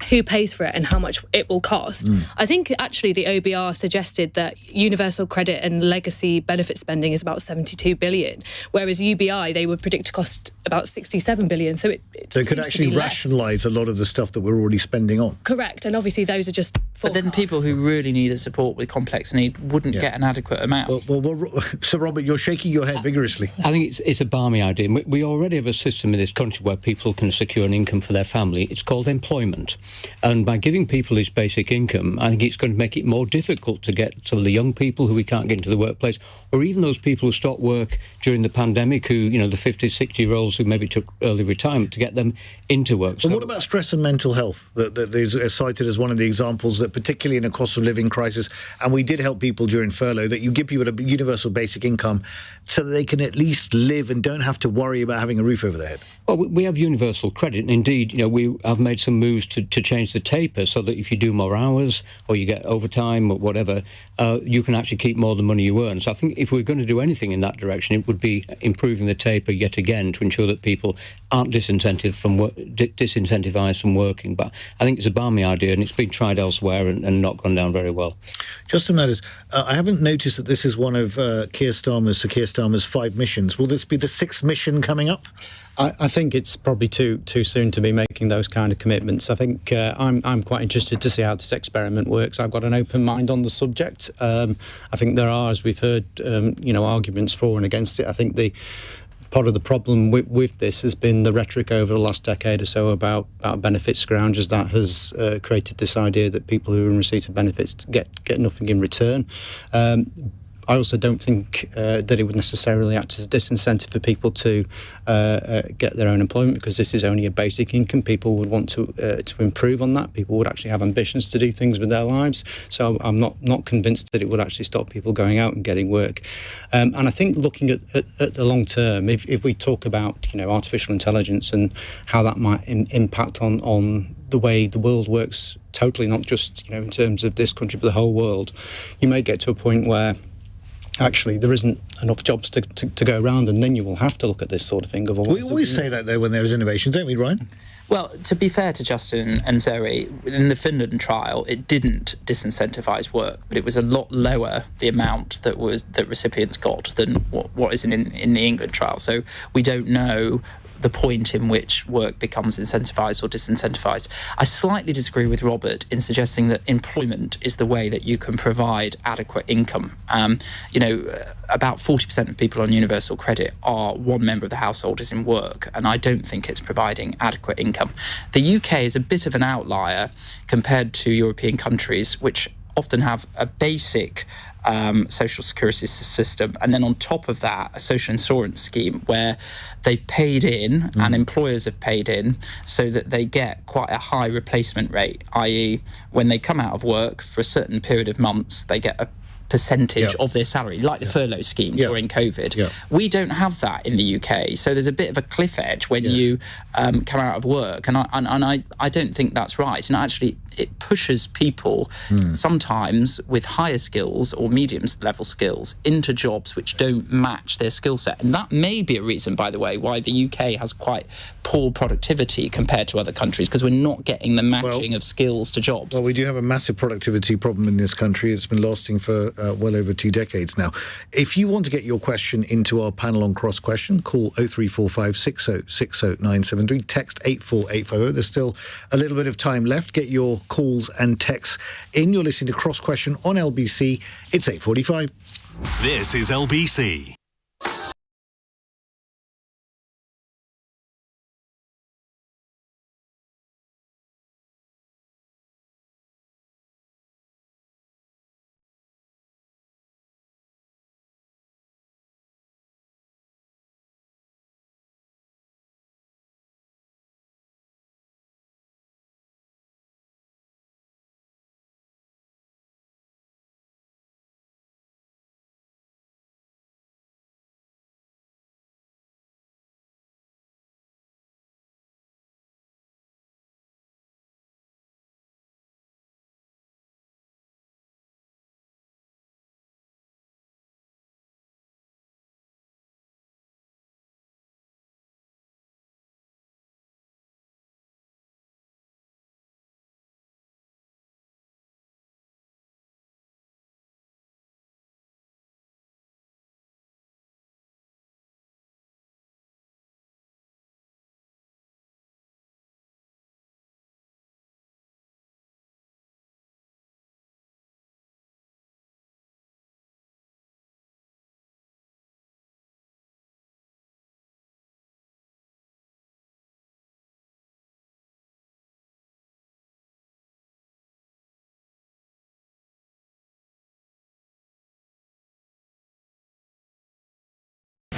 S7: who pays for it and how much it will cost. I think actually the OBR suggested that universal credit and legacy benefit spending is about 72 billion, whereas UBI they would predict to cost about 67 billion. So it
S4: could actually rationalise a lot of the stuff that we're already spending on.
S7: Correct, and obviously those are just forecasts.
S9: But then people who really need the support with complex need wouldn't get an adequate amount.
S4: Well, Sir Robert, you're shaking your head vigorously.
S6: I think it's a balmy idea. We already have a system in this country where people can secure an income for their family. It's called employment. And by giving people this basic income, I think it's going to make it more difficult to get some of the young people who we can't get into the workplace, or even those people who stopped work during the pandemic, who, the 50, 60-year-olds who maybe took early retirement, to get them into work.
S4: So what about stress and mental health? That is cited as one of the examples that, particularly in a cost of living crisis, and we did help people during furlough, that you give people a universal basic income so that they can at least live and don't have to worry about having a roof over their head.
S6: Well, we have universal credit, and indeed, we have made some moves to to change the taper so that if you do more hours or you get overtime or whatever, you can actually keep more of the money you earn. So I think if we're going to do anything in that direction, it would be improving the taper yet again to ensure that people aren't disincentivized from working. But I think it's a balmy idea, and it's been tried elsewhere and not gone down very well.
S4: Justin Matters, I haven't noticed that this is one of Sir Keir Starmer's 5 missions. Will this be the 6th mission coming up?
S8: I think it's probably too soon to be making those kind of commitments. I think I'm quite interested to see how this experiment works. I've got an open mind on the subject. I think there are, as we've heard, arguments for and against it. I think part of the problem with this has been the rhetoric over the last decade or so about benefit scroungers. That has created this idea that people who are in receipt of benefits get nothing in return. I also don't think that it would necessarily act as a disincentive for people to get their own employment, because this is only a basic income. People would want to improve on that. People would actually have ambitions to do things with their lives. So I'm not convinced that it would actually stop people going out and getting work. And I think looking at the long term, if we talk about artificial intelligence and how that might impact on the way the world works totally, not just in terms of this country but the whole world, you may get to a point where actually there isn't enough jobs to go around, and then you will have to look at this sort of thing.
S4: We always say that, though, when there is innovation, don't we, Ryan?
S9: Well, to be fair to Justin and Zoe, in the Finland trial, it didn't disincentivise work, but it was a lot lower, the amount that recipients got, than what is in the England trial. So we don't know the point in which work becomes incentivised or disincentivised. I slightly disagree with Robert in suggesting that employment is the way that you can provide adequate income. About 40% of people on universal credit are one member of the household is in work, and I don't think it's providing adequate income. The UK is a bit of an outlier compared to European countries, which often have a basic social security system, and then on top of that a social insurance scheme where they've paid in and employers have paid in so that they get quite a high replacement rate, i.e. when they come out of work for a certain period of months they get a percentage of their salary, like the furlough scheme during COVID. We don't have that in the UK, so there's a bit of a cliff edge when you come out of work, and I don't think that's right. And actually it pushes people sometimes with higher skills or medium level skills into jobs which don't match their skill set. And that may be a reason, by the way, why the UK has quite poor productivity compared to other countries, because we're not getting the matching of skills to jobs.
S4: Well, we do have a massive productivity problem in this country. It's been lasting for well over 2 decades now. If you want to get your question into our panel on Cross Question, call 0345 60 60 973, text 84850. There's still a little bit of time left. Get your calls and texts in. You're listening to Cross Question on LBC. It's 8:45.
S3: This is LBC.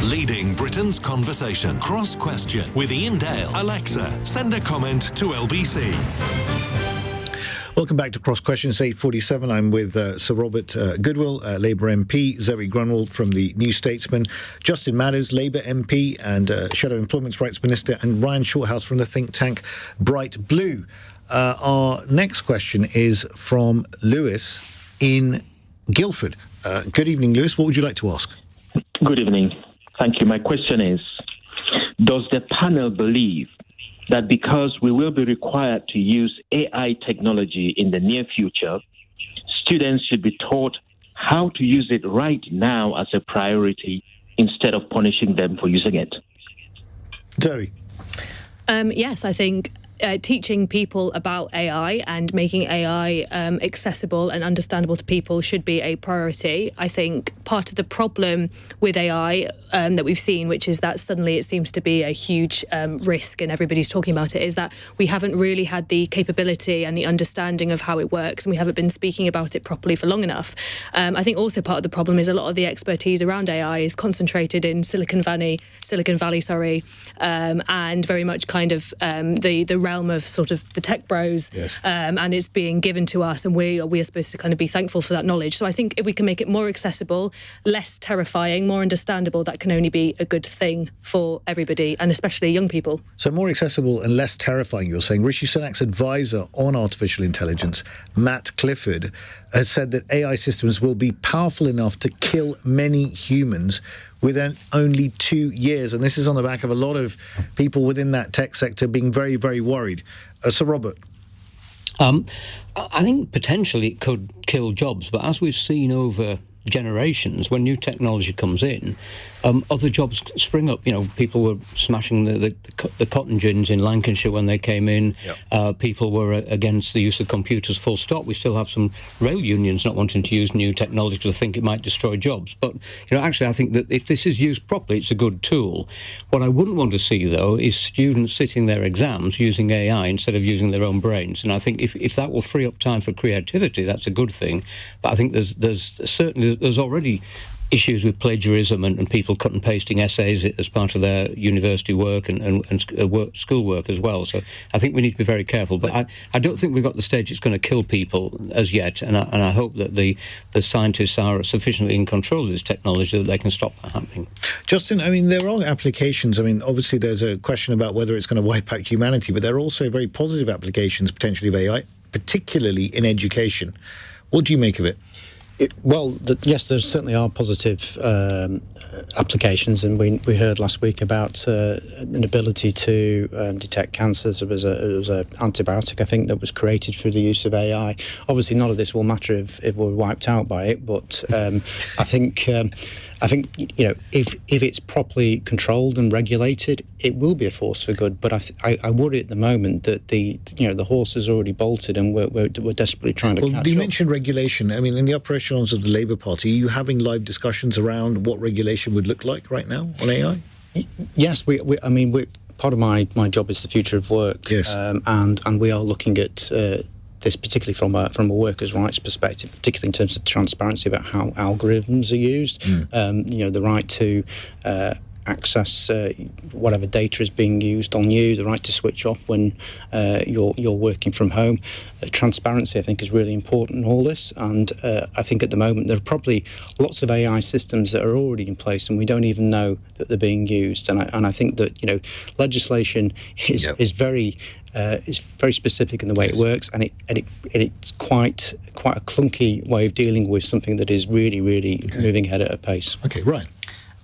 S3: Leading Britain's conversation. Cross Question with Ian Dale. Alexa, send a comment to LBC.
S4: Welcome back to Cross Question. It's 8:47. I'm with Sir Robert Goodwill, Labour MP, Zoe Grünewald from the New Statesman, Justin Matters, Labour MP and Shadow Employment Rights Minister, and Ryan Shorthouse from the think tank Bright Blue. Our next question is from Lewis in Guildford. Good evening, Lewis. What would you like to ask?
S10: Good evening. Thank you. My question is, does the panel believe that because we will be required to use AI technology in the near future, students should be taught how to use it right now as a priority instead of punishing them for using it?
S4: Zoe?
S7: Yes, I think teaching people about AI and making AI accessible and understandable to people should be a priority. I think part of the problem with AI that we've seen, which is that suddenly it seems to be a huge risk and everybody's talking about it, is that we haven't really had the capability and the understanding of how it works, and we haven't been speaking about it properly for long enough. I think also part of the problem is a lot of the expertise around AI is concentrated in Silicon Valley, and very much kind of the realm of sort of the tech bros, yes. And it's being given to us, and we are supposed to kind of be thankful for that knowledge. So I think if we can make it more accessible, less terrifying, more understandable, that can only be a good thing for everybody, and especially young people.
S4: So more accessible and less terrifying, you're saying. Rishi Sunak's advisor on artificial intelligence, Matt Clifford, has said that AI systems will be powerful enough to kill many humans within only 2 years. And this is on the back of a lot of people within that tech sector being very, very worried. Sir Robert?
S6: I think potentially it could kill jobs, but as we've seen over generations, when new technology comes in, other jobs spring up. You know, people were smashing the cotton gins in Lancashire when they came in. Yep. People were against the use of computers, full stop. We still have some rail unions not wanting to use new technology because they think it might destroy jobs. But, you know, actually I think that if this is used properly, it's a good tool. What I wouldn't want to see, though, is students sitting their exams using AI instead of using their own brains. And I think if that will free up time for creativity, that's a good thing. But I think there's already issues with plagiarism and people cut and pasting essays as part of their university work and school work as well. So I think we need to be very careful. But I don't think we've got the stage it's going to kill people as yet. And I hope that the scientists are sufficiently in control of this technology that they can stop that happening.
S4: Justin, I mean, there are applications. I mean, obviously there's a question about whether it's going to wipe out humanity, but there are also very positive applications potentially of AI, particularly in education. What do you make of it?
S8: Yes, there certainly are positive applications, and we heard last week about an ability to detect cancers. It was an antibiotic, I think, that was created through the use of AI. Obviously, none of this will matter if we're wiped out by it, but I think you know, if it's properly controlled and regulated, it will be a force for good. But I worry at the moment that the horse has already bolted, and we're desperately trying to catch up.
S4: You mentioned regulation. I mean, in the upper echelons of the Labour Party, are you having live discussions around what regulation would look like right now on AI?
S8: Yes, part of my job is the future of work,
S4: yes.
S8: And we are looking at this particularly from a workers' rights perspective, particularly in terms of transparency about how algorithms are used. The right to access whatever data is being used on you, the right to switch off when you're working from home. Transparency, I think, is really important in all this, and I think at the moment there are probably lots of AI systems that are already in place and we don't even know that they're being used. And I think that, you know, legislation is very specific in the way it works, and it's quite a clunky way of dealing with something that is really moving ahead at a pace.
S4: Okay, right.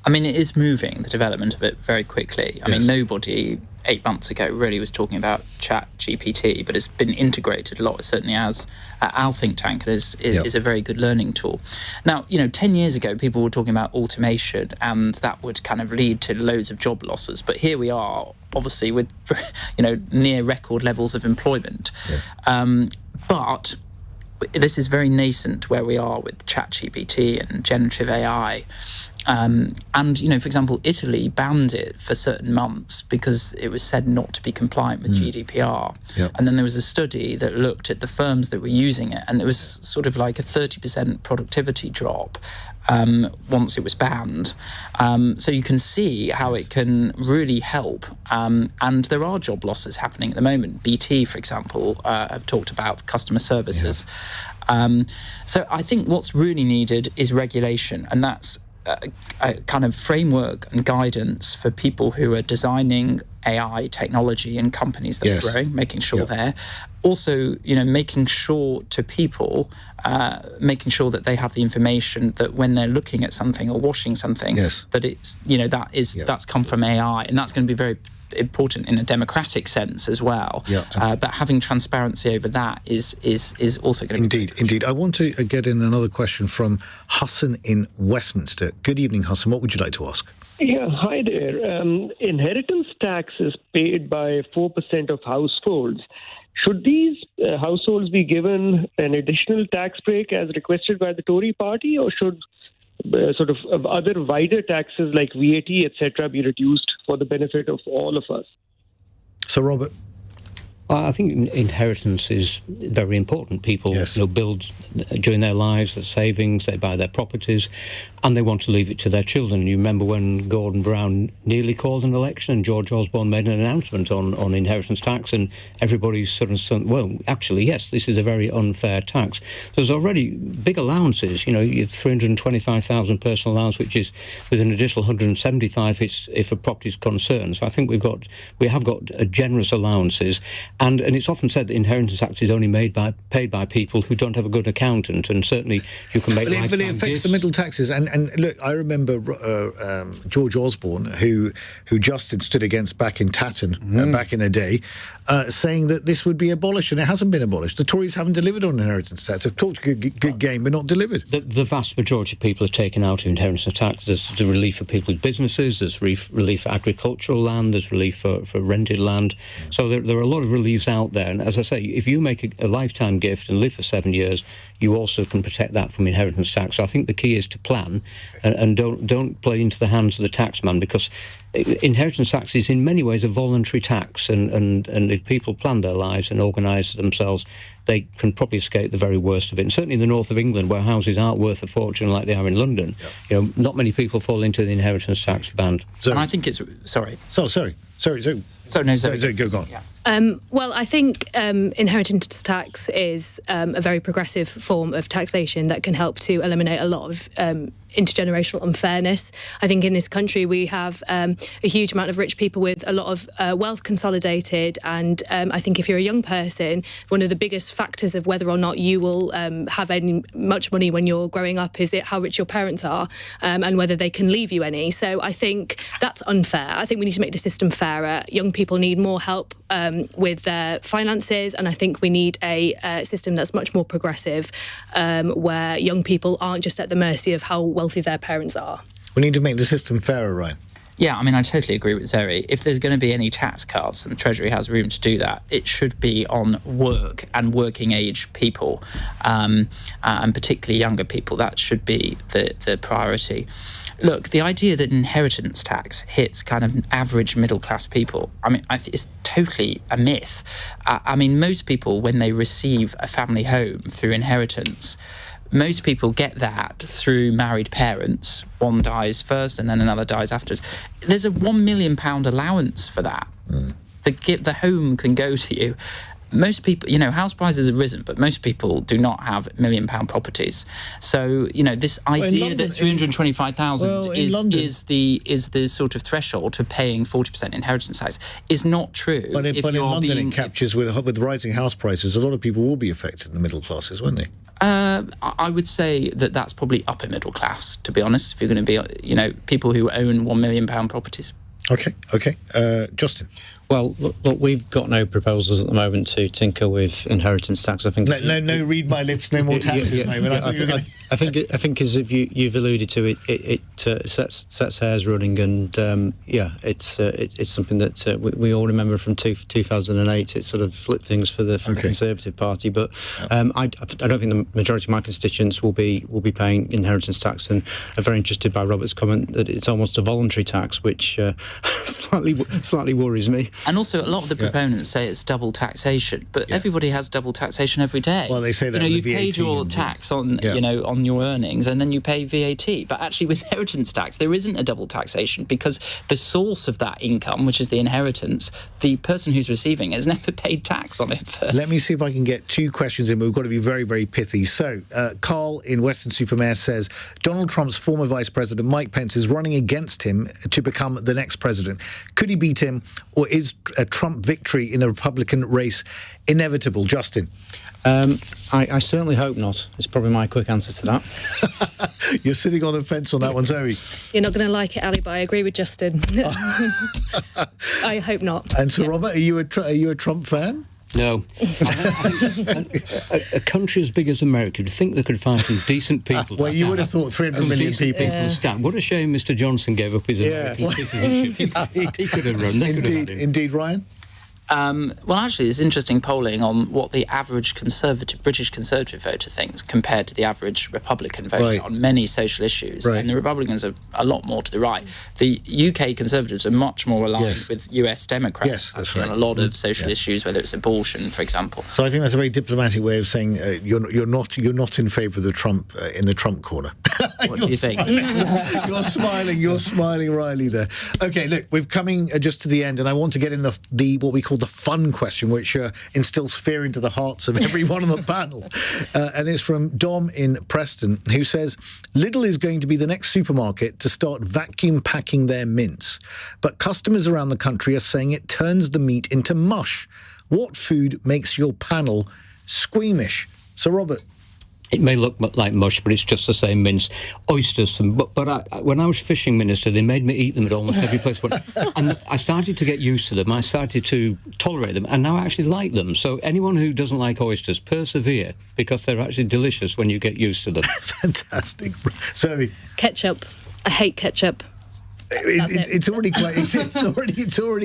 S9: I mean, it is moving, the development of it, very quickly. I mean, nobody 8 months ago really was talking about ChatGPT, but it's been integrated a lot, certainly as our think tank, and is a very good learning tool. Now, 10 years ago, people were talking about automation, and that would kind of lead to loads of job losses. But here we are, obviously, with, near record levels of employment. Yeah. But this is very nascent where we are with ChatGPT and generative AI. And, for example, Italy banned it for certain months because it was said not to be compliant with GDPR. Yep. And then there was a study that looked at the firms that were using it, and it was sort of like a 30% productivity drop once it was banned. So you can see how it can really help. And there are job losses happening at the moment. BT, for example, have talked about customer services. Yeah. So I think what's really needed is regulation, and that's a kind of framework and guidance for people who are designing AI technology in companies that are growing, making sure they're also, making sure to people, making sure that they have the information that when they're looking at something or washing something, that it's, that's come from AI, and that's going to be very important in a democratic sense as well. But having transparency over that is also going to be
S4: indeed. I want to get in another question from Hassan in Westminster. Good evening, Hassan. What would you like to ask?
S11: Yeah, hi there. Inheritance tax is paid by 4% of households. Should these households be given an additional tax break as requested by the Tory party, or should sort of other wider taxes like VAT, etc., be reduced for the benefit of all of us?
S4: So, Robert?
S6: I think inheritance is very important. People build during their lives, their savings, they buy their properties, and they want to leave it to their children. You remember when Gordon Brown nearly called an election and George Osborne made an announcement on inheritance tax, and everybody's sort of said, well, actually, yes, this is a very unfair tax. There's already big allowances. You have 325,000 personal allowance, which is with an additional 175 if a property is concerned. So I think we have got generous allowances. And it's often said that inheritance tax is only paid by people who don't have a good accountant, and certainly you can make lifetime
S4: But it affects the middle taxes. And look, I remember George Osborne, who Justin stood against back in Tatton, back in the day, saying that this would be abolished, and it hasn't been abolished. The Tories haven't delivered on inheritance tax. They've talked a good game, but not delivered.
S6: The vast majority of people are taken out of inheritance tax. There's the relief for people with businesses, there's relief for agricultural land, there's relief for rented land. So there are a lot of reliefs out there. And as I say, if you make a lifetime gift and live for 7 years, you also can protect that from inheritance tax. So I think the key is to plan and don't play into the hands of the taxman, because inheritance tax is in many ways a voluntary tax, and if people plan their lives and organise themselves, they can probably escape the very worst of it. And certainly in the north of England, where houses aren't worth a fortune like they are in London, not many people fall into the inheritance tax band.
S9: And I think it's... Sorry.
S4: Sorry. Go on.
S7: Well, I think inheritance tax is a very progressive form of taxation that can help to eliminate a lot of intergenerational unfairness. I think in this country we have a huge amount of rich people with a lot of wealth consolidated, and I think if you're a young person, one of the biggest factors of whether or not you will have much money when you're growing up is how rich your parents are, and whether they can leave you any. So I think that's unfair. I think we need to make the system fairer. Young people need more help with their finances, and I think we need a system that's much more progressive, where young people aren't just at the mercy of how wealthy their parents are.
S4: We need to make the system fairer, Ryan.
S9: Yeah, I mean, I totally agree with Zeri. If there's going to be any tax cuts, and the Treasury has room to do that, it should be on work and working age people, and particularly younger people. That should be the priority. Look, the idea that inheritance tax hits kind of average middle-class people, I mean, it's totally a myth. I mean, most people, when they receive a family home through inheritance, most people get that through married parents. One dies first and then another dies afterwards. There's a £1 million allowance for that. The home can go to you. Most people, house prices have risen, but most people do not have £1 million properties. So, this idea that 325,000 is the sort of threshold for paying 40% inheritance tax is not true.
S4: But in London, it captures with rising house prices. A lot of people will be affected in the middle classes, won't they?
S9: I would say that's probably upper middle class, to be honest, if you're going to be, people who own £1 million properties.
S4: Okay. Justin?
S8: Well, look, we've got no proposals at the moment to tinker with inheritance tax. I think
S4: no. Read my lips. No more taxes.
S8: I think as if you've alluded to it sets hairs running, and it's something that we all remember from 2008. It sort of flipped things for the Conservative Party, but I don't think the majority of my constituents will be paying inheritance tax, and are very interested by Robert's comment that it's almost a voluntary tax, which slightly worries me.
S9: And also, a lot of the proponents say it's double taxation, but everybody has double taxation every day.
S4: Well, they say that
S9: you've paid your tax on on your earnings, and then you pay VAT. But actually, with inheritance tax, there isn't a double taxation because the source of that income, which is the inheritance, the person who's receiving has never paid tax on it first.
S4: Let me see if I can get 2 questions in, but we've got to be very, very pithy. So, Carl in Weston-super-Mare says, Donald Trump's former Vice President Mike Pence is running against him to become the next president. Could he beat him, or is a Trump victory in the Republican race inevitable? Justin?
S8: I certainly hope not. It's probably my quick answer to that.
S4: You're sitting on the fence on that one, Zoe.
S7: You're not going to like it, Ali, but I agree with Justin. I hope not.
S4: And so, Robert, are you a Trump fan?
S6: No. A country as big as America, you'd think they could find some decent people.
S4: Well, you would have thought 300 million people.
S6: What a shame Mr. Johnson gave up his American citizenship. He could have run.
S4: Indeed, Ryan?
S9: Well, actually, there's interesting polling on what the average British Conservative voter thinks compared to the average Republican voter on many social issues. And the Republicans are a lot more to the right. The UK Conservatives are much more aligned with US Democrats on a lot of social issues, whether it's abortion, for example.
S4: So I think that's a very diplomatic way of saying you're not in favour of the Trump in the Trump corner.
S9: What do you think?
S4: You're smiling, Riley. There. Okay, look, we're coming just to the end, and I want to get in the what we call the fun question, which instills fear into the hearts of everyone on the panel. And it's from Dom in Preston, who says, Lidl is going to be the next supermarket to start vacuum packing their mince. But customers around the country are saying it turns the meat into mush. What food makes your panel squeamish? So, Robert.
S6: It may look like mush, but it's just the same mince. Oysters. But when I was fishing minister, they made me eat them at almost every place. And I started to get used to them. I started to tolerate them, and now I actually like them. So anyone who doesn't like oysters, persevere, because they're actually delicious when you get used to them.
S4: Fantastic. Zoe?
S7: Ketchup. I hate ketchup.
S4: It's already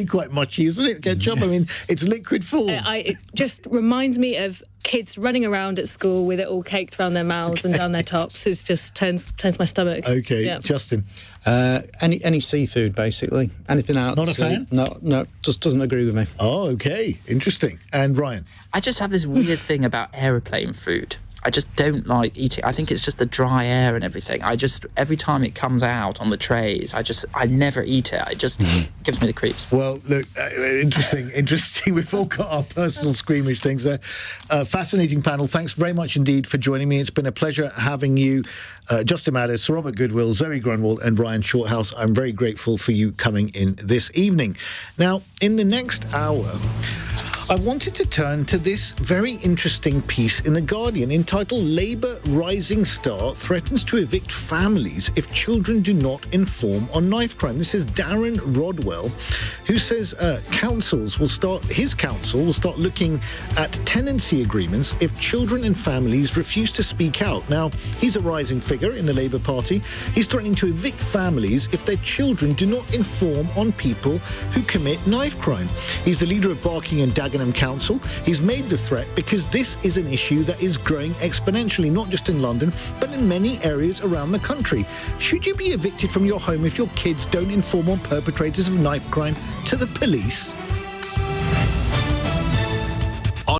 S4: quite mushy, isn't it? Ketchup. I mean, it's liquid form.
S7: It just reminds me of kids running around at school with it all caked around their mouths and down their tops. It just turns my stomach.
S4: Okay, Justin.
S8: Any seafood, basically. Anything out.
S4: Not a fan?
S8: No, just doesn't agree with me.
S4: Oh, okay, interesting. And Ryan?
S9: I just have this weird thing about aeroplane food. I just don't like eating. I think it's just the dry air and everything. Every time it comes out on the trays, I never eat it. It just gives me the creeps.
S4: Well, look, interesting. We've all got our personal squeamish things there. Fascinating panel. Thanks very much indeed for joining me. It's been a pleasure having you, Justin Maddis, Sir Robert Goodwill, Zoe Grünewald and Ryan Shorthouse. I'm very grateful for you coming in this evening. Now, in the next hour, I wanted to turn to this very interesting piece in The Guardian entitled Labour Rising Star Threatens to Evict Families If Children Do Not Inform on Knife Crime. This is Darren Rodwell, who says his council will start looking at tenancy agreements if children and families refuse to speak out. Now, he's a rising figure in the Labour Party. He's threatening to evict families if their children do not inform on people who commit knife crime. He's the leader of Barking and Dagenham Council. He's made the threat because this is an issue that is growing exponentially, not just in London, but in many areas around the country. Should you be evicted from your home if your kids don't inform on perpetrators of knife crime to the police?